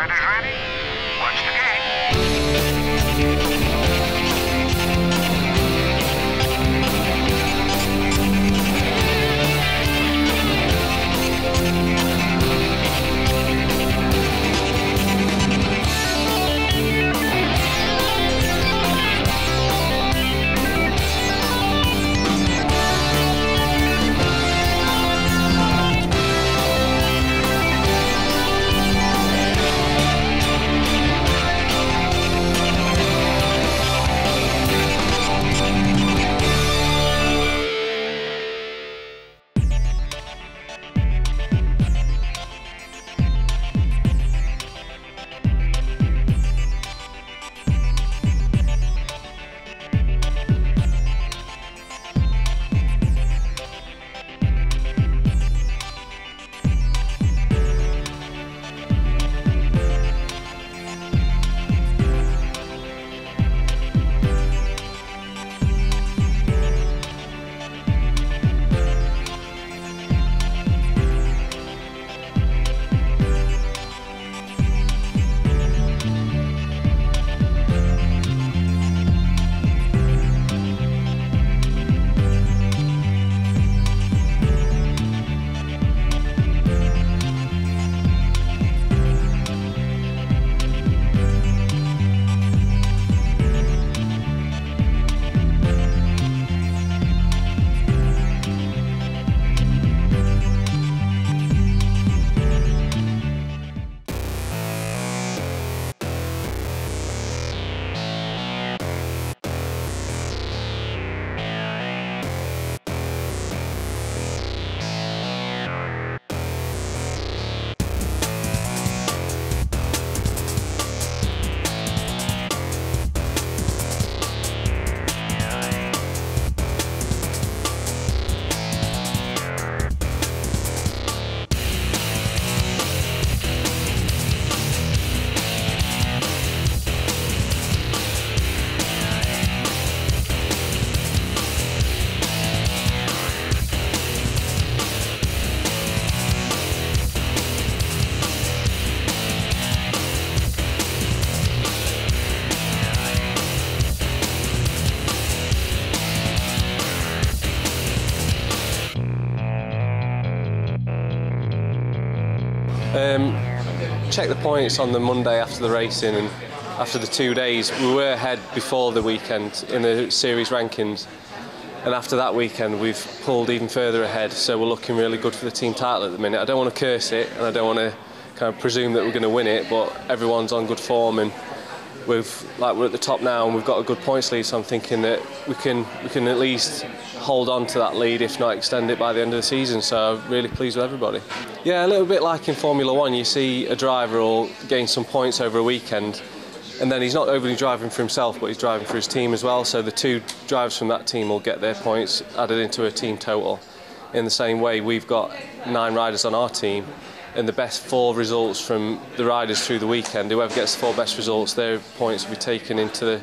Riders ready? Watch the gate. Check the points on the Monday after the racing, and after the 2 days we were ahead before the weekend in the series rankings, and after that weekend we've pulled even further ahead, so we're looking really good for the team title at the minute. I don't want to curse it and I don't want to kind of presume that we're going to win it, but everyone's on good form and we're at the top now and we've got a good points lead, so I'm thinking that we can at least hold on to that lead, if not extend it by the end of the season, so I'm really pleased with everybody. Yeah, a little bit like in Formula 1, you see a driver will gain some points over a weekend and then he's not overly driving for himself but he's driving for his team as well, so the two drivers from that team will get their points added into a team total. In the same way, we've got 9 riders on our team and the best 4 results from the riders through the weekend, whoever gets the 4 best results, their points will be taken into the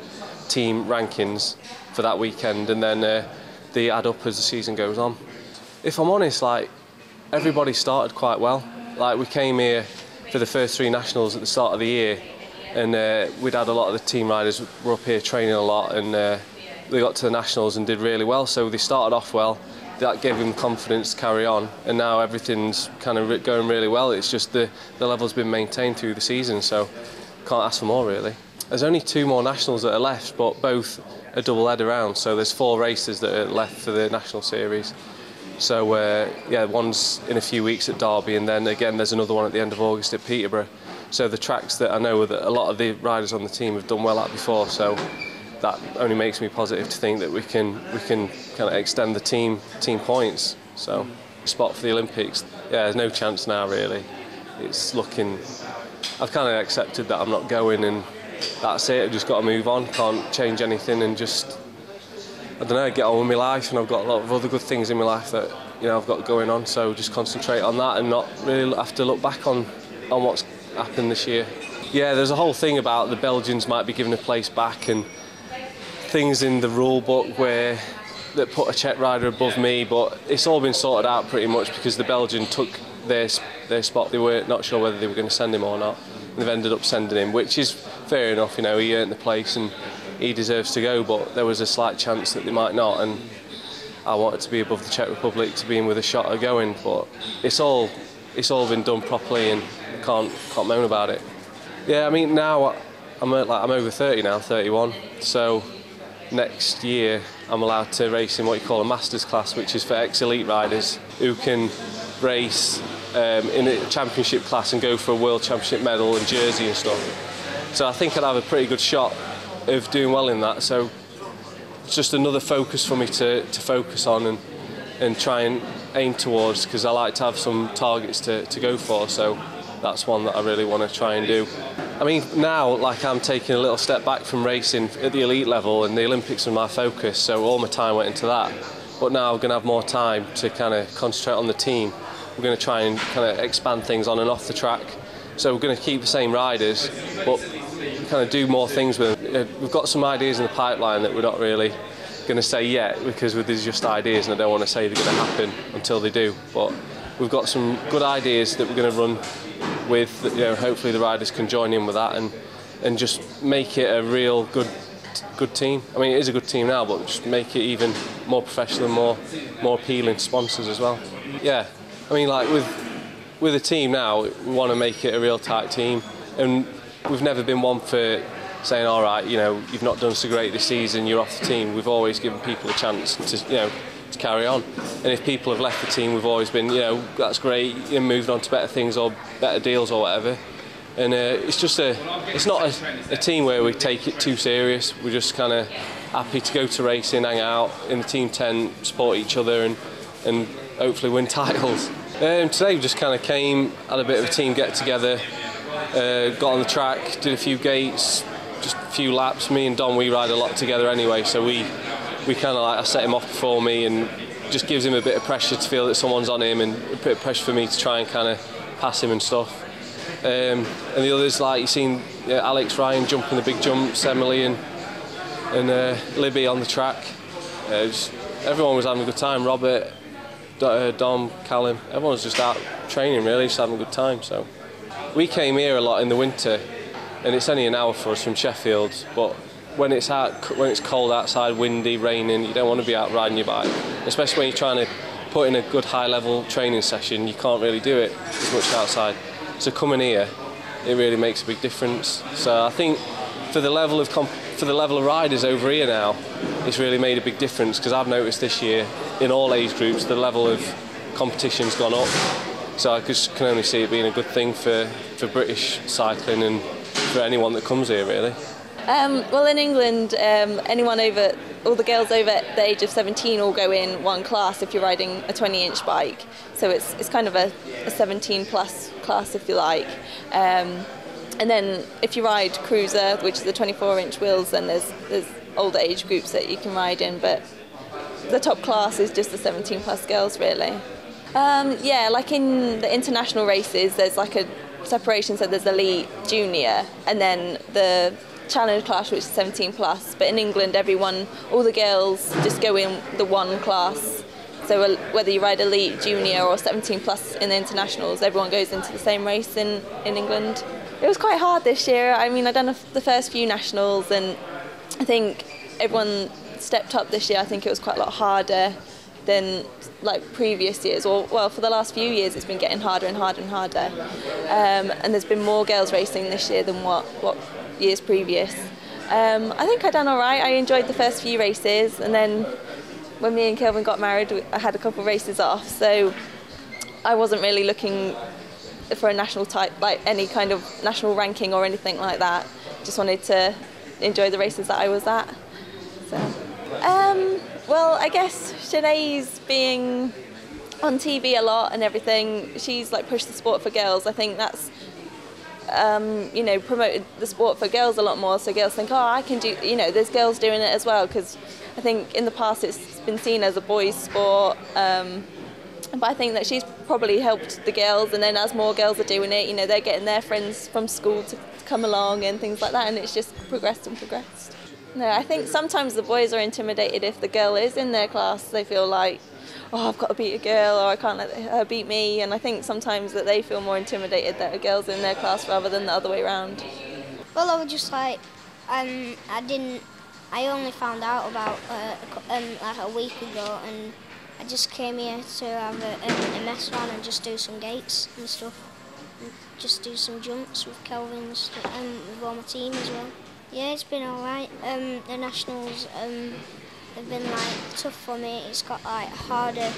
team rankings for that weekend, and then they add up as the season goes on. If I'm honest, everybody started quite well. We came here for the first 3 nationals at the start of the year, and we'd had a lot of the team riders were up here training a lot, and they got to the nationals and did really well. So they started off well. That gave them confidence to carry on, and now everything's kind of going really well. It's just the level's been maintained through the season, so can't ask for more really. There's only 2 more nationals that are left, but both are double-header round, so there's 4 races that are left for the national series. So yeah, one's in a few weeks at Derby, and then again there's another one at the end of August at Peterborough. So the tracks that I know that a lot of the riders on the team have done well at before, so that only makes me positive to think that we can kind of extend the team points. So spot for the Olympics, yeah, there's no chance now really. It's looking, I've kind of accepted that I'm not going, and that's it. I've just got to move on, can't change anything, and just, I don't know, get on with my life. And I've got a lot of other good things in my life that I've got going on, so just concentrate on that and not really have to look back on what's happened this year. Yeah, there's a whole thing about the Belgians might be given a place back, and things in the rule book that put a Czech rider above me, but it's all been sorted out pretty much because the Belgian took their spot. They were not sure whether they were going to send him or not, and they've ended up sending him, which is fair enough. You know, he earned the place and he deserves to go, but there was a slight chance that they might not, and I wanted to be above the Czech Republic to be in with a shot at going, but it's all been done properly, and can't moan about it. Yeah, I mean, now I'm over 30 now, 31, so next year I'm allowed to race in what you call a masters class, which is for ex-elite riders who can race in a championship class and go for a world championship medal and jersey and stuff. So I think I'd have a pretty good shot of doing well in that. So it's just another focus for me to focus on and try and aim towards, because I like to have some targets to go for. So that's one that I really want to try and do. I mean, now, like, I'm taking a little step back from racing at the elite level, and the Olympics are my focus, so all my time went into that. But now I'm going to have more time to kind of concentrate on the team. We're going to try and kind of expand things on and off the track. So we're going to keep the same riders, but kind of do more things with them. We've got some ideas in the pipeline that we're not really going to say yet, because these are just ideas, and I don't want to say they're going to happen until they do. But we've got some good ideas that we're going to run with, you know, hopefully the riders can join in with that and just make it a real good team. I mean, it is a good team now, but just make it even more professional and more appealing to sponsors as well. Yeah, I mean, like with a team now, we want to make it a real tight team, and we've never been one for saying, all right, you know, you've not done so great this season, you're off the team. We've always given people a chance to, you know, to carry on. And if people have left the team, we've always been, you know, that's great, and moved on to better things or better deals or whatever. And it's not a team where we take it too serious. We're just kind of happy to go to racing, hang out in the team tent, support each other, and hopefully win titles. Today we just kind of came, had a bit of a team get together, got on the track, did a few gates, just a few laps. Me and Don, we ride a lot together anyway, so we kind of like, I set him off before me, and just gives him a bit of pressure to feel that someone's on him, and a bit of pressure for me to try and kind of pass him and stuff. And the others, like you've seen Alex, Ryan jumping the big jumps, Emily and Libby on the track. Everyone was having a good time. Robert, Dom, Callum, everyone was just out training really, just having a good time. So we came here a lot in the winter, and it's only an hour for us from Sheffield, but when it's cold outside, windy, raining, you don't want to be out riding your bike, especially when you're trying to put in a good high-level training session. You can't really do it as much outside. So coming here, it really makes a big difference. So I think for the level of riders over here now, it's really made a big difference, because I've noticed this year in all age groups the level of competition's gone up. So I just can only see it being a good thing for British cycling and for anyone that comes here really. Well, in England, all the girls over the age of 17 all go in one class if you're riding a 20-inch bike. So it's kind of a 17-plus class, if you like. And then if you ride cruiser, which is the 24-inch wheels, then there's older age groups that you can ride in. But the top class is just the 17-plus girls, really. Yeah, like in the international races, there's like a separation. So there's elite, junior, and then the challenge class, which is 17 plus, but in England all the girls just go in the one class. So whether you ride elite, junior or 17 plus in the internationals, everyone goes into the same race in England. It was quite hard this year. I mean, I've done the first few nationals, and I think everyone stepped up this year. I think it was quite a lot harder than like previous years, well, for the last few years it's been getting harder and harder and harder. And there's been more girls racing this year than what years previous. I think I done all right. I enjoyed the first few races, and then when me and Kelvin got married, I had a couple of races off, so I wasn't really looking for a national type, like any kind of national ranking or anything like that. Just wanted to enjoy the races that I was at. So, well, I guess Sinead's being on TV a lot and everything. She's like pushed the sport for girls. I think that's promoted the sport for girls a lot more, so girls think, oh, I can do, there's girls doing it as well, because I think in the past it's been seen as a boys' sport, but I think that she's probably helped the girls, and then as more girls are doing it, they're getting their friends from school to come along and things like that, and it's just progressed and progressed. No, I think sometimes the boys are intimidated if the girl is in their class. They feel like oh, I've got to beat a girl, or I can't let her beat me. And I think sometimes that they feel more intimidated that a girl's in their class rather than the other way around. Well, I was just like, I only found out about like a week ago, and I just came here to have a mess around and just do some gates and stuff. And just do some jumps with Kelvin and with all my team as well. Yeah, it's been alright. The nationals have been like tough for me. It's got like harder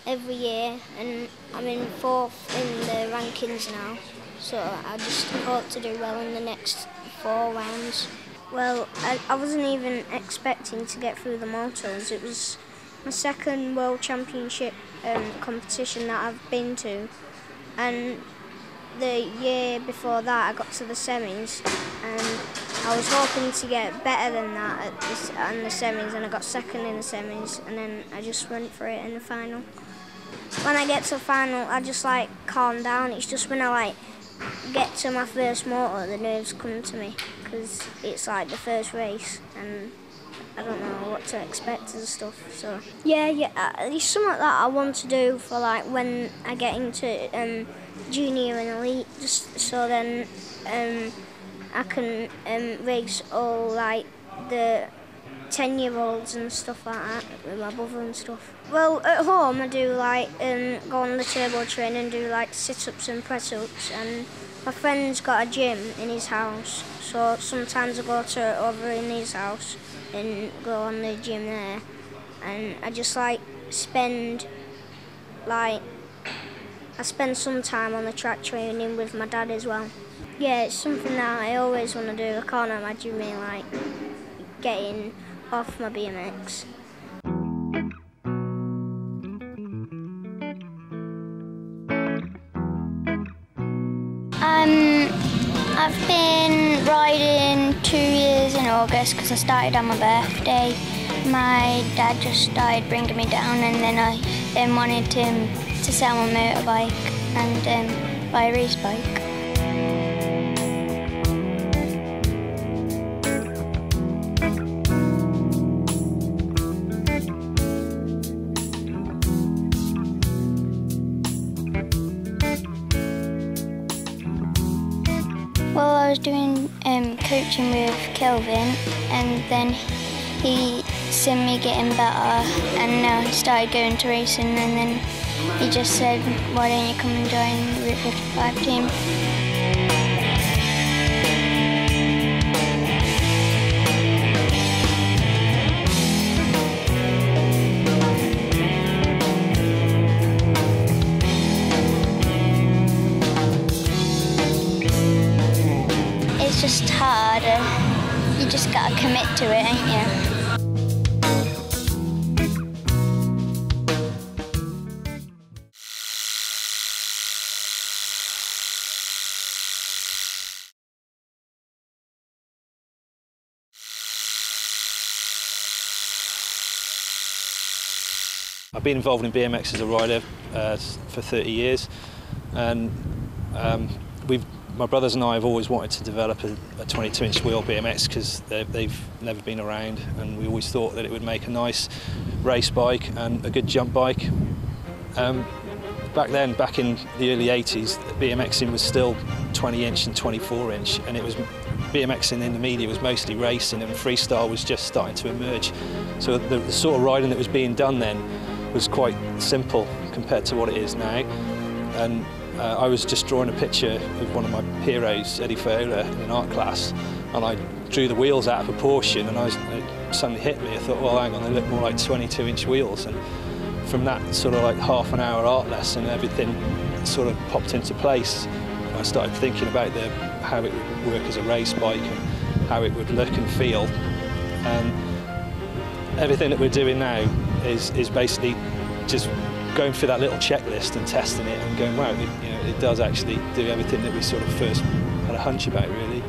every year, and I'm in 4th in the rankings now. So I just hope to do well in the next 4 rounds. Well, I wasn't even expecting to get through the motos. It was my 2nd World Championship competition that I've been to, and the year before that I got to the semis, and I was hoping to get better than that at the semis, and I got 2nd in the semis, and then I just went for it in the final. When I get to the final, I just like calm down. It's just when I like get to my first moto, the nerves come to me, because it's like the first race and I don't know what to expect and stuff. So yeah, it's something that I want to do for like when I get into junior and elite, just so then I can race all like the 10-year-olds and stuff like that with my brother and stuff. Well, at home I do like go on the turbo train and do like sit-ups and press-ups, and my friend's got a gym in his house, so sometimes I go over in his house and go on the gym there, and I just like spend some time on the track training with my dad as well. Yeah, it's something that I always want to do. I can't imagine me like getting off my BMX. I've been riding 2 years in August because I started on my birthday. My dad just started bringing me down, and then I wanted him to sell my motorbike and buy a race bike. Well, I was doing coaching with Kelvin, and then he seen me getting better, and now he started going to racing, and then he just said, why don't you come and join the Route 55 team? It's just hard, you just gotta commit to it, ain't you? I've been involved in BMX as a rider for 30 years, and my brothers and I have always wanted to develop a 22-inch wheel BMX because they've never been around, and we always thought that it would make a nice race bike and a good jump bike. Back then, back in the early 80s, BMXing was still 20-inch and 24-inch, and it was BMXing in the media was mostly racing, and freestyle was just starting to emerge. So the sort of riding that was being done then was quite simple compared to what it is now. And I was just drawing a picture of one of my heroes, Eddie Fiola, in an art class, and I drew the wheels out of proportion, and it suddenly hit me. I thought, well, hang on, they look more like 22-inch wheels. And from that sort of like half an hour art lesson, everything sort of popped into place. I started thinking about how it would work as a race bike and how it would look and feel. And everything that we're doing now is basically just going through that little checklist and testing it and going, wow, it does actually do everything that we sort of first had a hunch about, really.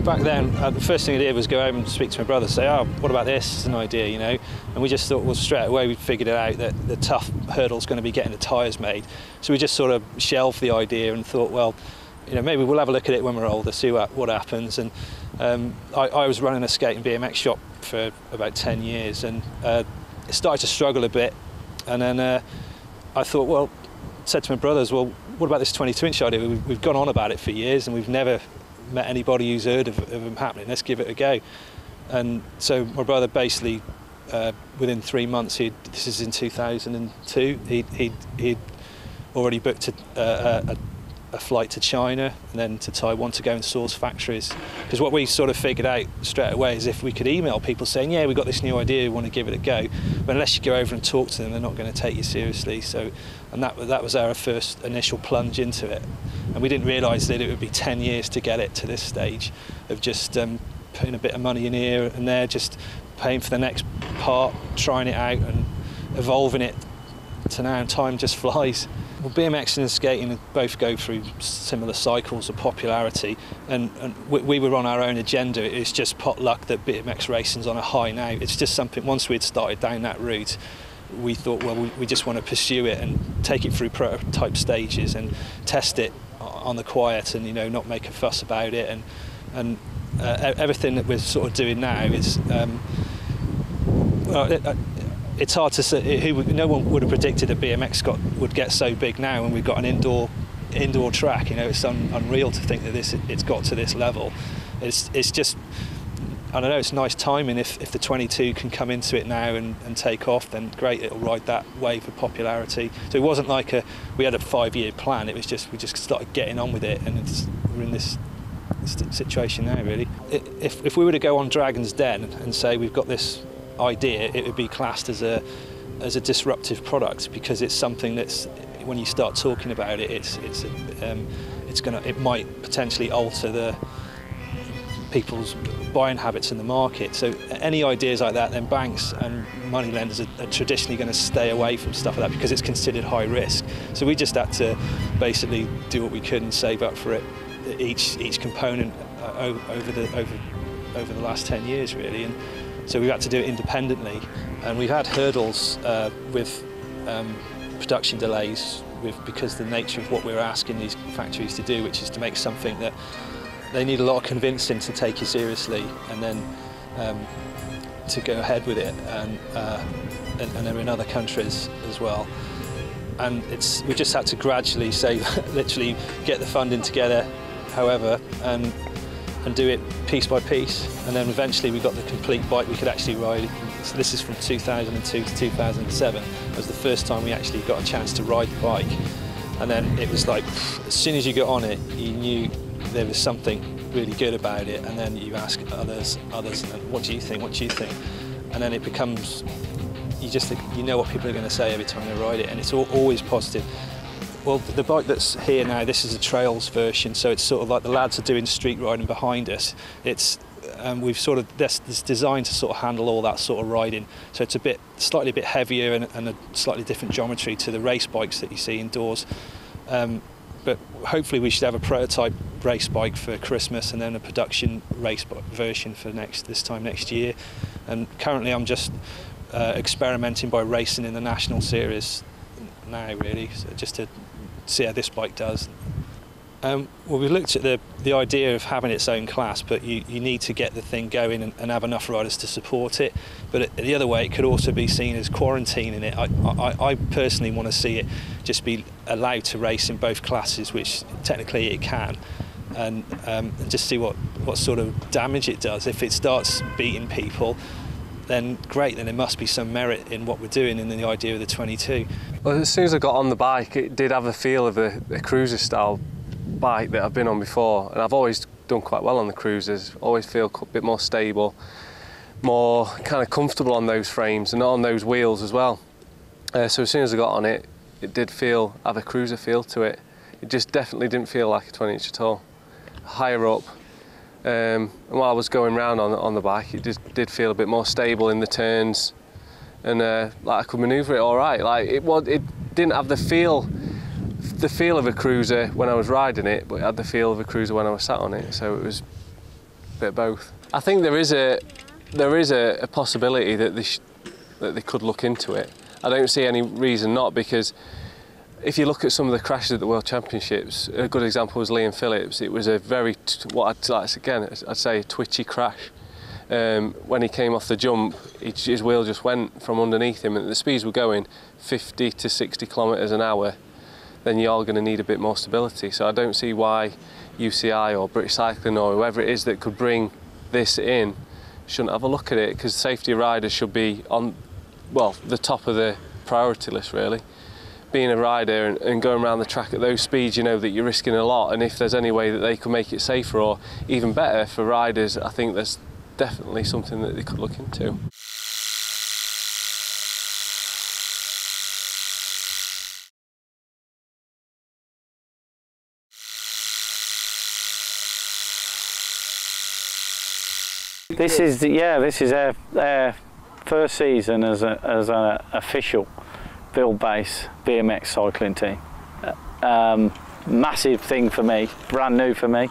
Back then, the first thing I did was go home and speak to my brother, say, oh, what about this? It's an idea, And we just thought, well, straight away we figured it out that the tough hurdle's going to be getting the tyres made. So we just sort of shelved the idea and thought, well, maybe we'll have a look at it when we're older, see what happens. And I was running a skate and BMX shop for about 10 years, and it started to struggle a bit. And then I thought, well, said to my brothers, well, what about this 22-inch idea? We've gone on about it for years and we've never met anybody who's heard of them happening. Let's give it a go. And so my brother basically, within 3 months, this is in 2002, he'd already booked a flight to China and then to Taiwan to go and source factories. Because what we sort of figured out straight away is if we could email people saying, yeah, we've got this new idea, we want to give it a go, but unless you go over and talk to them, they're not going to take you seriously. So, and that was our first initial plunge into it. And we didn't realise that it would be 10 years to get it to this stage of just putting a bit of money in here and there, just paying for the next part, trying it out and evolving it to now, and time just flies. Well, BMX and skating both go through similar cycles of popularity, and we were on our own agenda. It's just pot luck that BMX racing's on a high now. It's just something, once we'd started down that route, we thought, well, we just want to pursue it and take it through prototype stages and test it on the quiet and, you know, not make a fuss about it. And everything that we're sort of doing now is, it's hard to say. No one would have predicted that BMX would get so big now, and we've got an indoor track. You know, it's unreal to think that it's got to this level. It's just, I don't know, it's nice timing. If the 22 can come into it now and take off, then great, it'll ride that wave of popularity. So it wasn't like we had a 5-year plan. It was just, we just started getting on with it, and we're in this situation now, really. If we were to go on Dragon's Den and say we've got this idea, it would be classed as a disruptive product, because it's something that's, when you start talking about it, it might potentially alter the people's buying habits in the market. So any ideas like that, then banks and money lenders are traditionally going to stay away from stuff like that because it's considered high risk. So we just had to basically do what we could and save up for it, each component over the last 10 years, really. And so we've had to do it independently, and we've had hurdles with production delays because the nature of what we're asking these factories to do, which is to make something that they need a lot of convincing to take you seriously, and then to go ahead with it, and they're in other countries as well. And we just had to gradually literally get the funding together, however, and do it piece by piece, and then eventually we got the complete bike we could actually ride. So this is from 2002 to 2007. It was the first time we actually got a chance to ride the bike, and then it was like, as soon as you got on it, you knew there was something really good about it, and then you ask others, and what do you think, and then it becomes, you know what people are going to say every time they ride it, and it's always positive. Well, the bike that's here now, this is a trails version, so it's sort of like the lads are doing street riding behind us. It's it's designed to sort of handle all that sort of riding. So it's slightly a bit heavier and a slightly different geometry to the race bikes that you see indoors. But hopefully we should have a prototype race bike for Christmas, and then a production race version for this time next year. And currently I'm just experimenting by racing in the national series now, really, so just to see how this bike does. Well, we've looked at the idea of having its own class, but you need to get the thing going and have enough riders to support it. But the other way, it could also be seen as quarantining it. I personally want to see it just be allowed to race in both classes, which technically it can, and just see what sort of damage it does. If it starts beating people, then great, then there must be some merit in what we're doing and in the idea of the 22. Well, as soon as I got on the bike, it did have a feel of a cruiser style bike that I've been on before, and I've always done quite well on the cruisers, always feel a bit more stable, more kind of comfortable on those frames and on those wheels as well. So as soon as I got on it, it did have a cruiser feel to it. It just definitely didn't feel like a 20-inch at all. Higher up, and while I was going round on the bike, it just did feel a bit more stable in the turns, and like I could manoeuvre it all right. Like it didn't have the feel of a cruiser when I was riding it, but it had the feel of a cruiser when I was sat on it. So it was a bit of both. I think there is a possibility that they could look into it. I don't see any reason not, because if you look at some of the crashes at the World Championships, a good example was Liam Phillips. It was a very, I'd say a twitchy crash. when he came off the jump, his wheel just went from underneath him, and the speeds were going 50 to 60 kilometres an hour. Then you are going to need a bit more stability. So I don't see why UCI or British Cycling or whoever it is that could bring this in shouldn't have a look at it, because safety riders should be on, well, the top of the priority list really. Being a rider and going around the track at those speeds, you know that you're risking a lot, and if there's any way that they could make it safer or even better for riders, I think there's definitely something that they could look into. This is our first season as an official field-based BMX cycling team. Massive thing for me, brand new for me.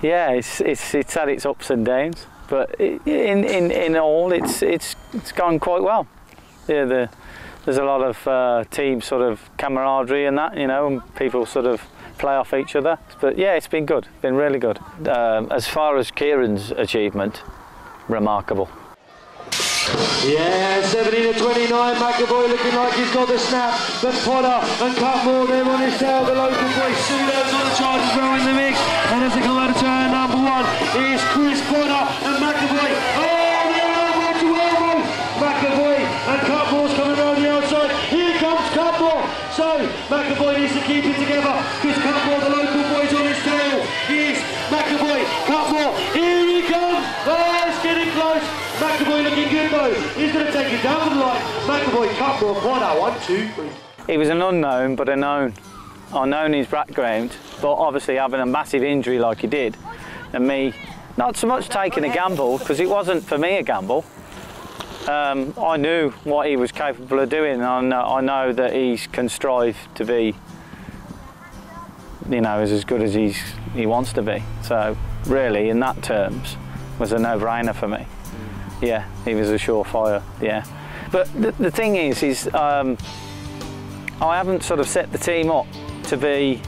Yeah, it's had its ups and downs, but in all, it's gone quite well. Yeah, there's a lot of team sort of camaraderie and that, you know, and people sort of play off each other. But yeah, it's been good, been really good. As far as Kieran's achievement, remarkable. Yeah, 17 to 29, McAvoy looking like he's got the snap, but Potter and Cutmore there on his tail, the local boy Pseudo's on the charges rowing the mix, and as they come out of turn number 1 is Chris Potter and McAvoy. Oh, they're to elbow! McAvoy and Cutmore's coming around the outside. Here comes Cutmore. So McAvoy needs to keep it together, because Cutmore, the local boy's on his tail. Here's McAvoy, Cutmore, here he comes. Oh, it's getting close. McAvoy looking good though. He's going to take it down to the line. McAvoy, Cutmore, Potter, 1, 2, 3. He was an unknown, but a known. I known his background, but obviously having a massive injury like he did, and me not so much taking a gamble, because it wasn't for me a gamble. I knew what he was capable of doing, and I know that he can strive to be, you know, as good as he wants to be. So really, in that terms, was a no-brainer for me. Yeah, he was a surefire. Yeah, but the thing is I haven't sort of set the team up to be.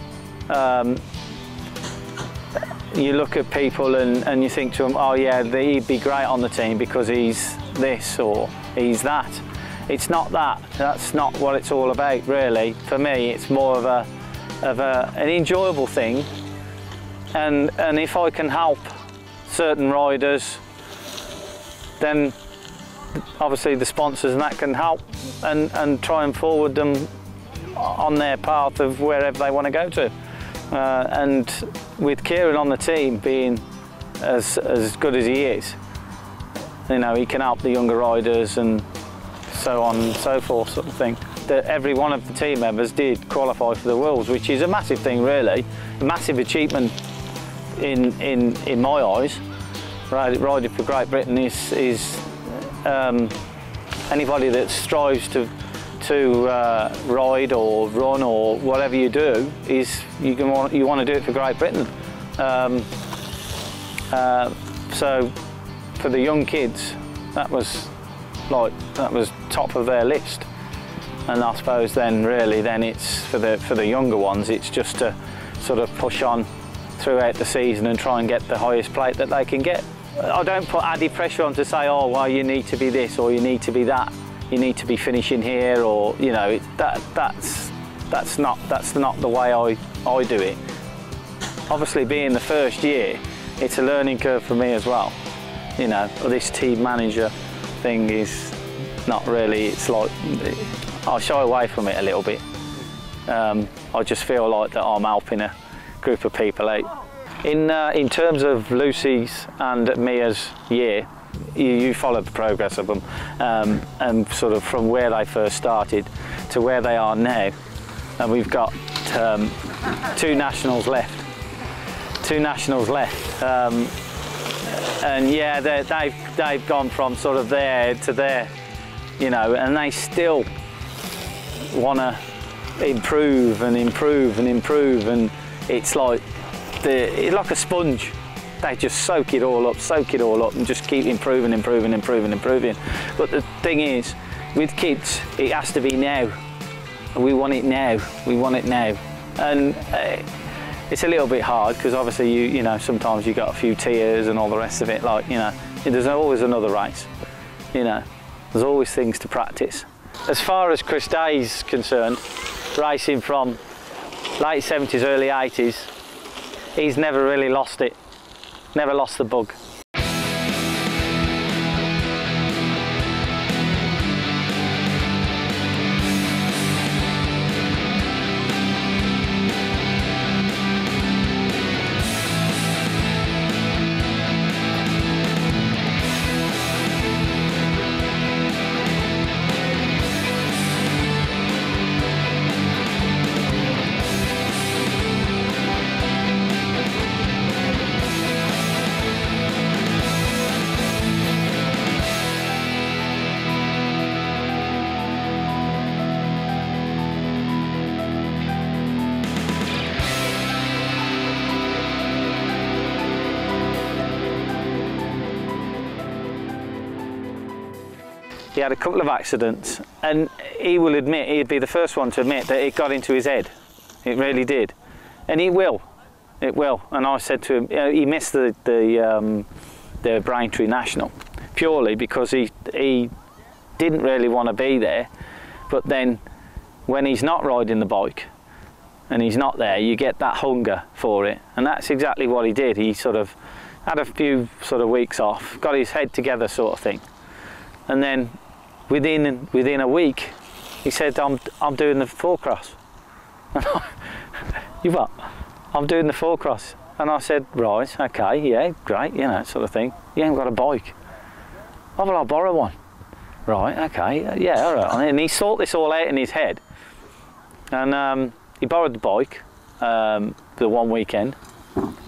You look at people and you think to them, oh yeah, he'd be great on the team because he's this or he's that. It's not that. That's not what it's all about, really. For me, it's more of an enjoyable thing. And if I can help certain riders, then obviously the sponsors and that can help and try and forward them on their path of wherever they want to go to. And with Kieran on the team being as good as he is, you know, he can help the younger riders and so on and so forth, sort of thing. That every one of the team members did qualify for the Worlds, which is a massive thing, really, a massive achievement in my eyes. Riding for Great Britain is anybody that strives to ride or run or whatever you do is you want to do it for Great Britain. So for the young kids, that was top of their list. And I suppose then it's for the younger ones, it's just to sort of push on throughout the season and try and get the highest plate that they can get. I don't put added pressure on to say, oh well, you need to be this or you need to be that. You need to be finishing here, or you know, that's not the way I do it. Obviously, being the first year, it's a learning curve for me as well. You know, this team manager thing is not really. It's like I shy away from it a little bit. I just feel like that I'm helping a group of people out. In terms of Lucy's and Mia's year, you followed the progress of them, and sort of from where they first started to where they are now, and we've got 2 nationals left. And yeah, they've gone from sort of there to there, you know, and they still want to improve and improve and improve, and it's like a sponge. They just soak it all up and just keep improving. But the thing is, with kids, it has to be now. We want it now. And it's a little bit hard because obviously you know, sometimes you got a few tears and all the rest of it, like, you know, there's always another race, you know, there's always things to practice. As far as Chris Day's concerned, racing from late 70s, early 80s, he's never really lost it, never lost the bug. He had a couple of accidents, and he will admit, he'd be the first one to admit that it got into his head. It really did, and it will. And I said to him, you know, he missed the Braintree National purely because he didn't really want to be there. But then, when he's not riding the bike and he's not there, you get that hunger for it, and that's exactly what he did. He sort of had a few sort of weeks off, got his head together, sort of thing, and then within a week, he said, I'm doing the 4-cross. You what? I'm doing the 4-cross. And I said, right, okay, yeah, great, you know, sort of thing. You ain't got a bike. Oh, well, I'll borrow one. Right, okay, yeah, all right. And he sorted this all out in his head. And he borrowed the bike the one weekend.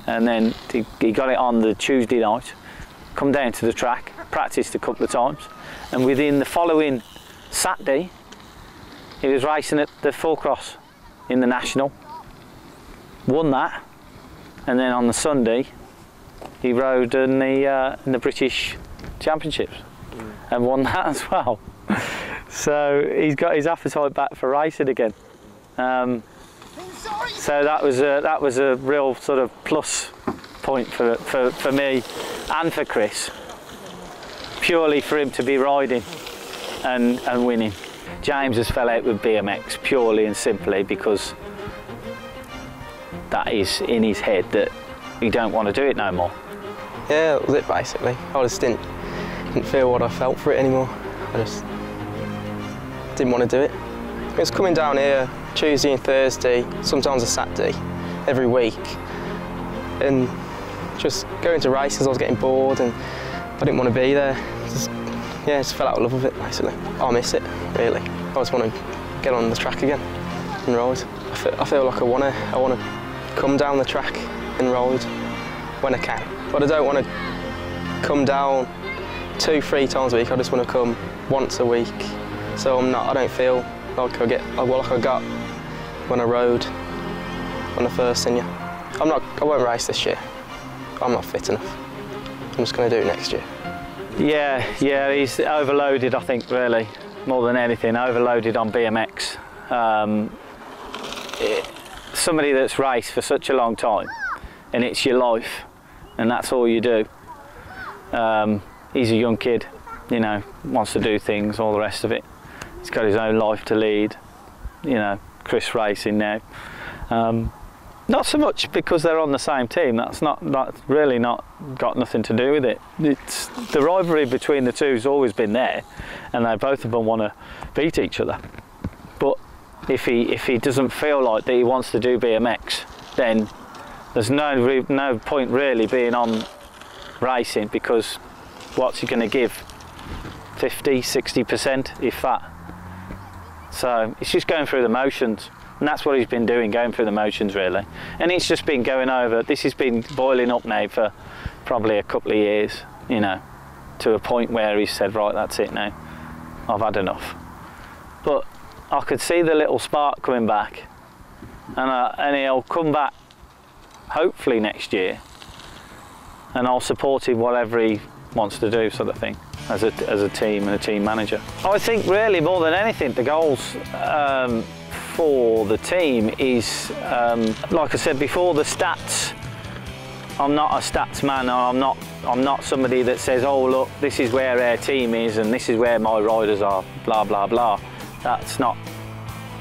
And then he got it on the Tuesday night, come down to the track, practiced a couple of times. And within the following Saturday, he was racing at the 4-cross in the National, won that, and then on the Sunday, he rode in the British Championships and won that as well. So he's got his appetite back for racing again. So that was a real sort of plus point for me and for Chris. Purely for him to be riding and winning. James has fell out with BMX purely and simply because that is in his head that he don't want to do it no more. Yeah, that was it basically. I just didn't feel what I felt for it anymore. I just didn't want to do it. It was coming down here Tuesday and Thursday, sometimes a Saturday, every week, and just going to races. I was getting bored and I didn't want to be there. Just fell out of love with it basically. I miss it really. I just want to get on the track again and ride. I feel like I want to come down the track and ride when I can. But I don't want to come down 2-3 times a week. I just want to come once a week. So I don't feel like I got when I rode on the first senior. I won't race this year. I'm not fit enough. I'm just going to do it next year. Yeah, he's overloaded, I think, really, more than anything, overloaded on BMX. Somebody that's raced for such a long time, and it's your life, and that's all you do. He's a young kid, you know, wants to do things, all the rest of it. He's got his own life to lead, you know, Chris racing now. Not so much because they're on the same team. That's really not got nothing to do with it. It's the rivalry between the two has always been there, and they both of them want to beat each other. But if he doesn't feel like that he wants to do BMX, then there's no point really being on racing, because what's he going to give? 50, 60%, if that. So it's just going through the motions. And that's what he's been doing, going through the motions really. And it's just been going over, this has been boiling up now for probably a couple of years, you know, to a point where he said, right, that's it now, I've had enough. But I could see the little spark coming back, and he'll come back hopefully next year, and I'll support him whatever he wants to do, sort of thing, as a team and a team manager. I think really more than anything, the goals for the team is, like I said before, the stats. I'm not a stats man, I'm not somebody that says, oh look, this is where our team is and this is where my riders are, blah blah blah. That's not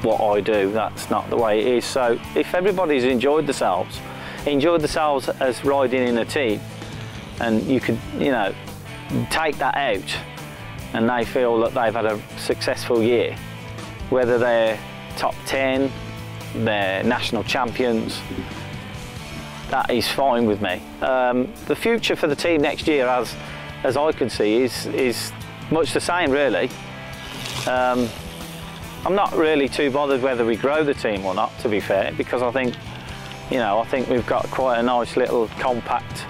what I do, that's not the way it is. So if everybody's enjoyed themselves as riding in a team, and you could, you know, take that out and they feel that they've had a successful year, whether they're top 10, they're national champions, that is fine with me. The future for the team next year, as I could see, is much the same really. I'm not really too bothered whether we grow the team or not, to be fair, because I think, you know, I think we've got quite a nice little compact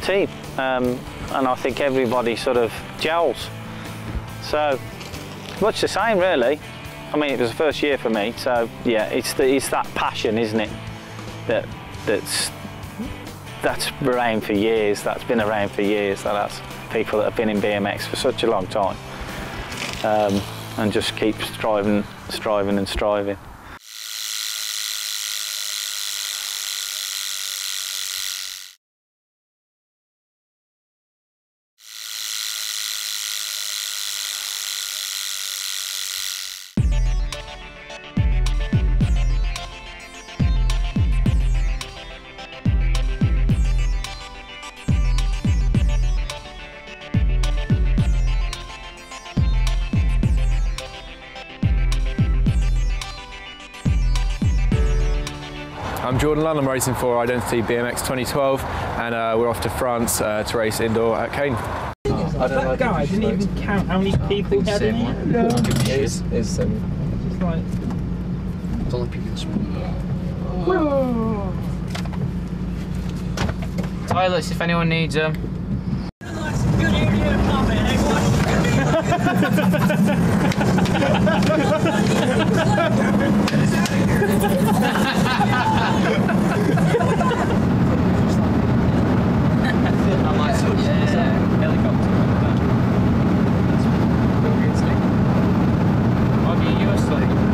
team, and I think everybody sort of gels. So much the same really. I mean, it was the first year for me, so yeah, it's that passion, isn't it? That's around for years. That's been around for years. That's people that have been in BMX for such a long time, and just keep striving and striving. I'm Jordan Lunn, I'm racing for Identity BMX 2012, and we're off to France to race indoor at Caen. That guy didn't even count how many people he had in here. No. It's just like... It's only people small. Toilets if anyone needs them.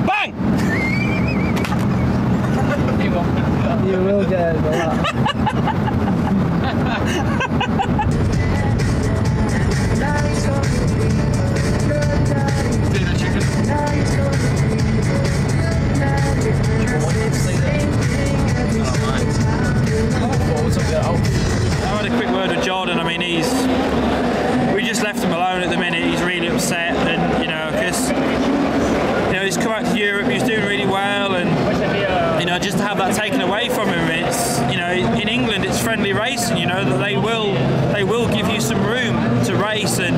Bang! You will get it, I had a quick word with Jordan. I mean, we just left him alone at the minute. He's really upset, and you know, because he's come out to Europe, he's doing really well, and you know, just to have that taken away from him, it's, you know, in England it's friendly racing. You know that they will give you some room to race, and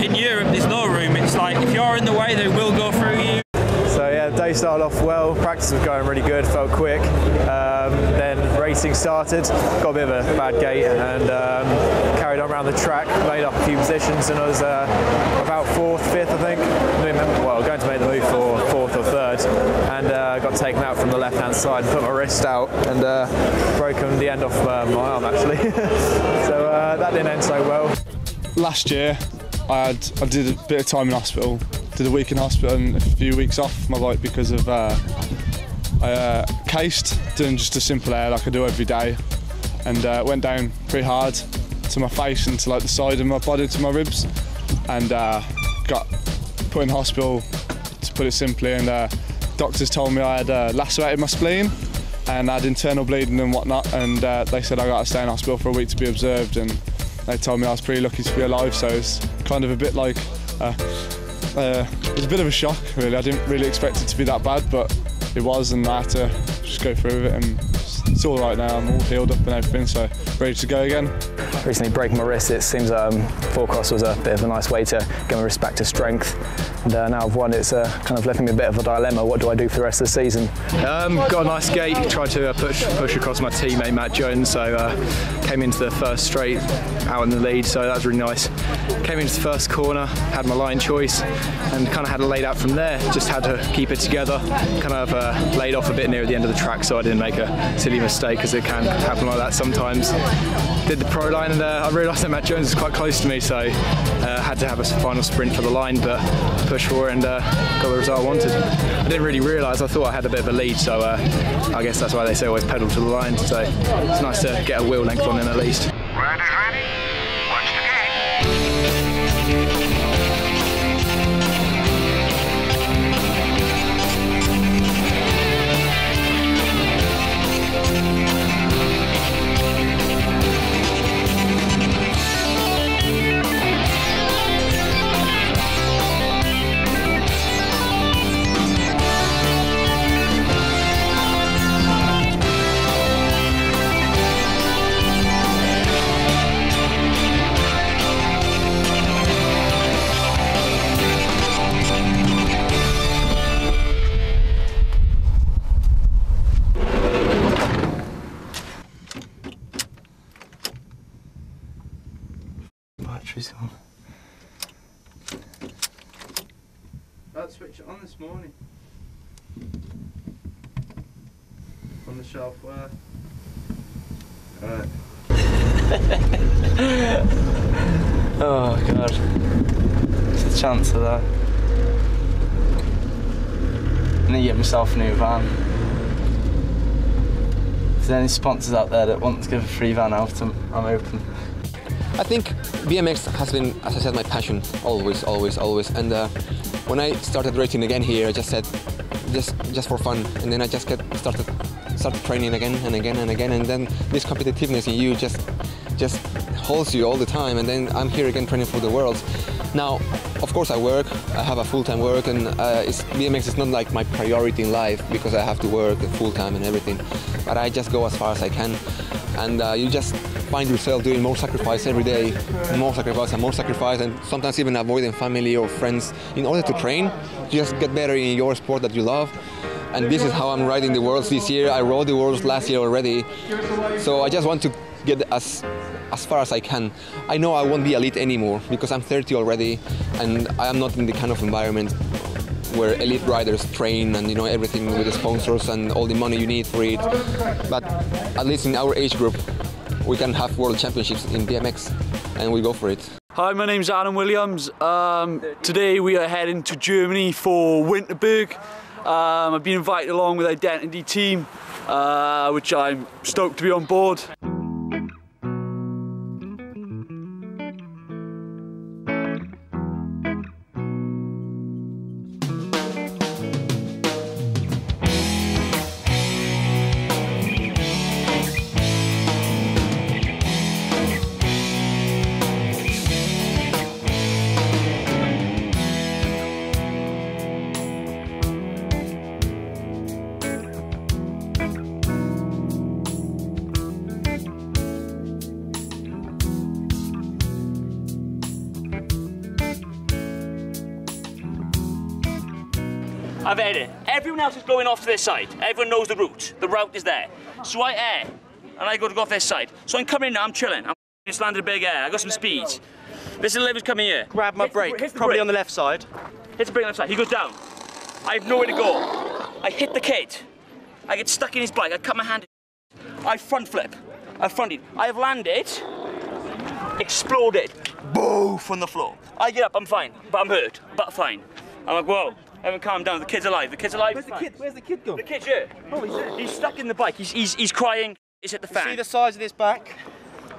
in Europe there's no room. It's like if you're in the way, they will go through you. So yeah, the day started off well, practice was going really good, felt quick. Then racing started, got a bit of a bad gate, and carried on around the track, made up a few positions, and I was about 4th, 5th I think. Well, going to make the move for 4th or 3rd, and got taken out from the left hand side and put my wrist out, and broken the end off my arm actually. So that didn't end so well. Last year I did a bit of time in hospital. Did a week in hospital and a few weeks off my bike because of I cased, doing just a simple air like I do every day, and went down pretty hard to my face and to like the side of my body, to my ribs, and got put in hospital, to put it simply, and doctors told me I had lacerated my spleen and I had internal bleeding and whatnot, and they said I got to stay in hospital for a week to be observed, and they told me I was pretty lucky to be alive, so it's kind of a bit like it was a bit of a shock really. I didn't really expect it to be that bad, but it was, and I had to just go through with it, and it's all right now. I'm all healed up and everything, so ready to go again. Recently breaking my wrist, it seems 4-cross was a bit of a nice way to get my wrist back to strength. And now I've won, it's kind of left me a bit of a dilemma. What do I do for the rest of the season? Got a nice gate, tried to push across my teammate Matt Jones, so came into the first straight out in the lead, so that was really nice. Came into the first corner, had my line choice, and kind of had it laid out from there. Just had to keep it together, kind of laid off a bit near the end of the track, so I didn't make a silly mistake, because it can happen like that sometimes. Did the pro line, and I realised that Matt Jones is quite close to me, so had to have a final sprint for the line, but pushed forward and got the result I wanted. I didn't really realise, I thought I had a bit of a lead, so I guess that's why they say always pedal to the line, so it's nice to get a wheel length on him at least. Round is ready. Watch the gate. Battery's gone. I'd switch it on this morning. On the shelf where? Alright. Oh god. What's the chance of that? I need to get myself a new van. If there's any sponsors out there that want to give a free van out, I'm open. I think BMX has been, as I said, my passion, always. And when I started racing again here, I just said, just for fun. And then I just started training again, and then this competitiveness in you just holds you all the time. And then I'm here again training for the Worlds. Now, of course, I work. I have a full-time work, and BMX is not like my priority in life because I have to work full-time and everything. But I just go as far as I can, and you just find yourself doing more sacrifice every day, more sacrifice, and sometimes even avoiding family or friends in order to train, just get better in your sport that you love. And this is how I'm riding the Worlds this year. I rode the Worlds last year already, so I just want to get as far as I can. I know I won't be elite anymore because I'm 30 already, and I am not in the kind of environment where elite riders train and everything with the sponsors and all the money you need for it. But at least in our age group, we can have world championships in BMX, and we go for it. Hi, my name's Adam Williams. Today we are heading to Germany for Winterburg. I've been invited along with Identity team, which I'm stoked to be on board. I've had it. Everyone else is going off to their side. Everyone knows the route. The route is there. So I air, and I go to go off their side. So I'm coming in now, I'm chilling. I'm just landed a big air. I got some speed. This is Liver's coming here. Grab my brake, probably on the left side. Hits the brake on the left side. He goes down. I have nowhere to go. I hit the kid. I get stuck in his bike. I cut my hand. I front flip. I fronted. I have landed, exploded, boof on the floor. I get up, I'm fine, but I'm hurt, but fine. I'm like, whoa. Everyone calm down, the kid's alive, the kid's alive. Where's the kid gone? The kid's here. Holy shit. He's stuck in the bike, he's crying, he's hit the fan. See the size of this back?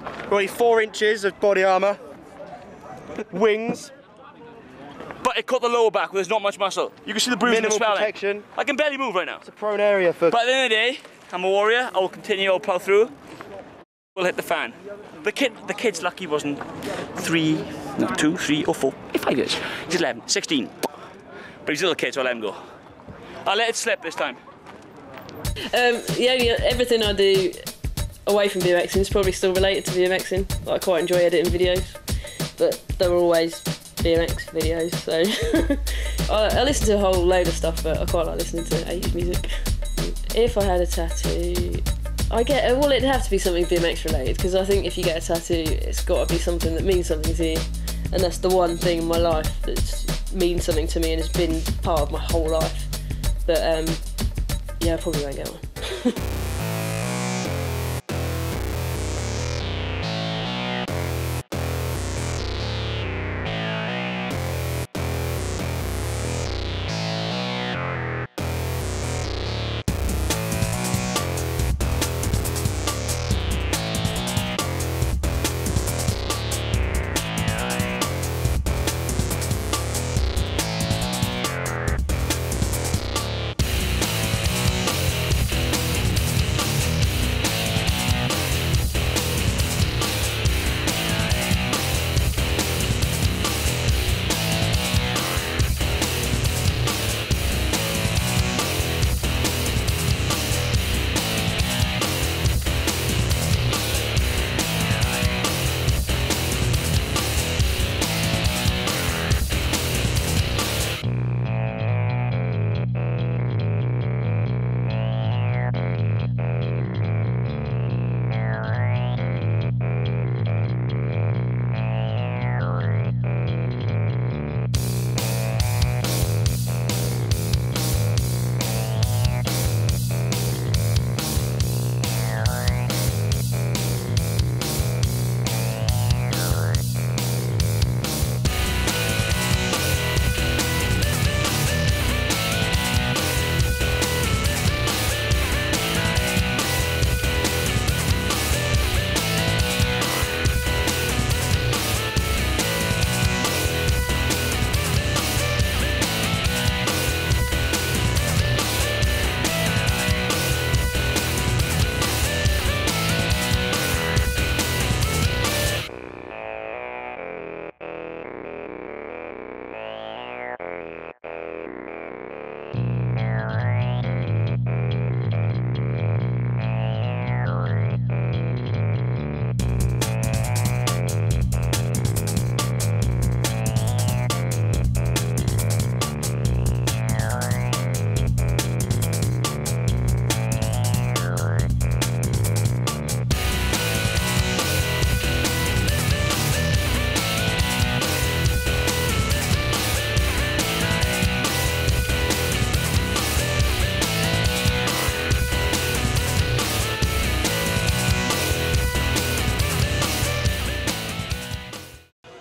Probably 4 inches of body armour. Wings. But it caught the lower back where there's not much muscle. You can see the bruising and swelling. Protection. I can barely move right now. It's a prone area for... But at the end of the day, I'm a warrior, I will continue, I'll plough through. We'll hit the fan. The kid's lucky wasn't 3, 2, 3 or 4, 5 years. He's 11, 16. But he's a little kid, so I'll let him go. I'll let it slip this time. Yeah, everything I do away from BMXing is probably still related to BMXing. I quite enjoy editing videos, but they're always BMX videos, so I listen to a whole load of stuff, but I quite like listening to 80s music. If I had a tattoo, well, it'd have to be something BMX related, because I think if you get a tattoo, it's got to be something that means something to you, and that's the one thing in my life that means something to me and has been part of my whole life. But yeah, I probably won't get one.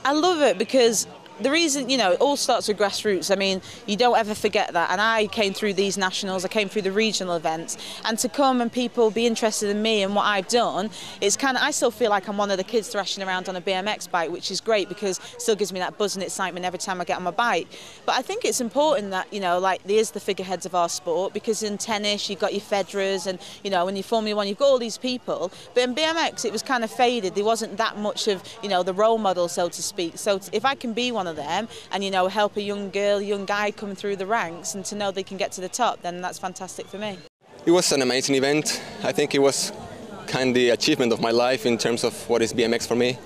I love it because the reason, you know, it all starts with grassroots. I mean, you don't ever forget that. And I came through these nationals, I came through the regional events, and to come and people be interested in me and what I've done, it's kind of, I still feel like I'm one of the kids thrashing around on a BMX bike, which is great because it still gives me that buzz and excitement every time I get on my bike. But I think it's important that, you know, like there's the figureheads of our sport, because in tennis you've got your Federers, and, you know, when you Formula One you've got all these people. But in BMX it was kind of faded. There wasn't that much of, you know, the role model, so to speak. So if I can be one of them and, you know, help a young girl, young guy come through the ranks and to know they can get to the top, then that's fantastic for me. It was an amazing event. I think it was kind of the achievement of my life in terms of what is BMX for me.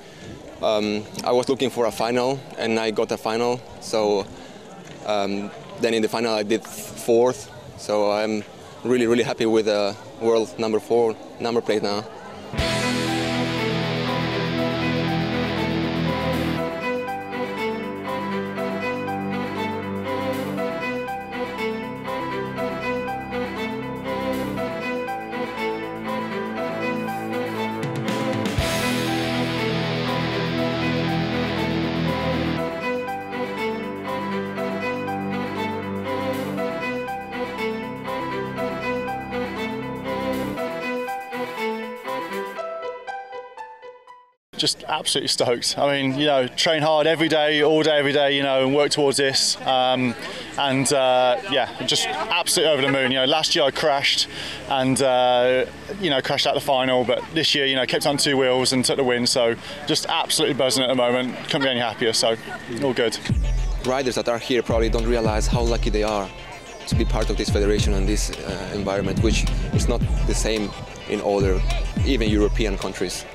I was looking for a final and I got a final. So then in the final I did 4th. So I'm really, really happy with the world number 4 number plate now. Just absolutely stoked. I mean, you know, train hard every day, all day, every day, you know, and work towards this. Yeah, just absolutely over the moon. You know, last year I crashed and, you know, crashed out the final, but this year, you know, kept on 2 wheels and took the win. So just absolutely buzzing at the moment. Couldn't be any happier, so all good. Riders that are here probably don't realize how lucky they are to be part of this federation and this environment, which is not the same in other, even European countries.